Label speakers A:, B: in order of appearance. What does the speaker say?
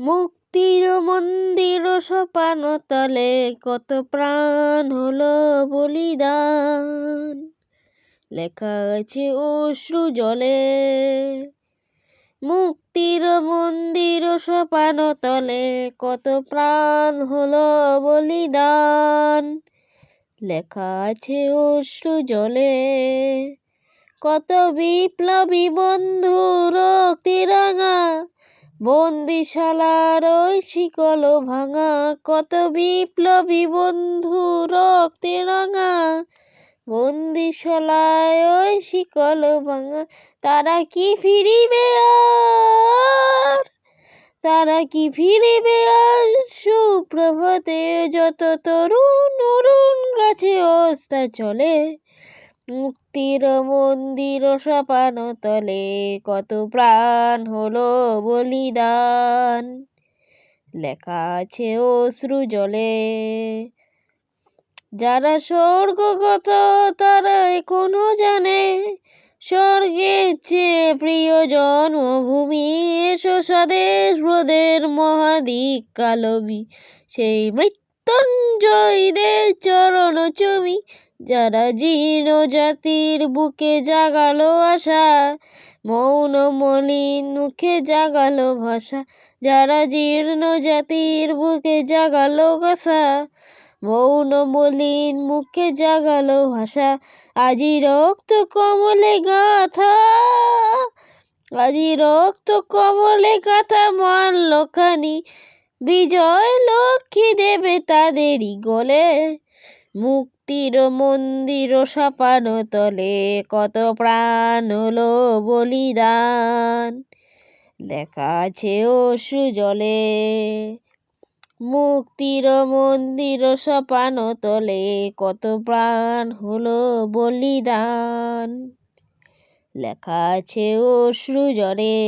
A: মুক্তির মন্দির সোপান তলে কত প্রাণ হলো বলিদান, লেখা আছে অশ্রু জলে। মুক্তির মন্দির সোপান তলে কত প্রাণ হলো বলিদান, লেখা আছে অশ্রু জলে। কত বিপ্লবী বন্ধু রক্তে রাঙা, বন্দিশালার ওই শিকল ভাঙা। কত বিপ্লবী বন্ধু রক্তে রাঙা, বন্দিশালায় ওই শিকল ভাঙা। তারা কি ফিরিবে আর, তারা কি ফিরিবে আর সুপ্রভাতে, যত তরুণ অরুণ গাছে অস্তা চলে। মুক্তির মন্দির সোপান তলে কত প্রাণ হলো বলিদান, লেখা আছে অশ্রু জলে। যারা স্বর্গগত তারা এখনো জানে, স্বর্গের চেয়ে প্রিয় জন্মভূমি। এসো স্বদেশ ব্রতের মহাদিক কালবি, সেই মৃত্যুঞ্জয়ীদের চরণ চুমি। যারা জীর্ণ জাতির বুকে জাগালো আশা, মৌন মলিন মুখে জাগালো ভাষা। যারা জীর্ণ জাতির বুকে জাগালো আশা, মৌন মলিন মুখে জাগালো ভাষা। আজি রক্ত কমলে গাথা, আজি রক্ত কমলে গাথা মাল্যখানি, বিজয় লক্ষ্মী দেবে তাদেরই গলে। মুক্তির মন্দির সোপান তলে কত প্রাণ হলো বলিদান, লেখা আছে অশ্রু জলে। মুক্তির মন্দির সোপান তলে কত প্রাণ হলো বলিদান, লেখা আছে অশ্রু জলে।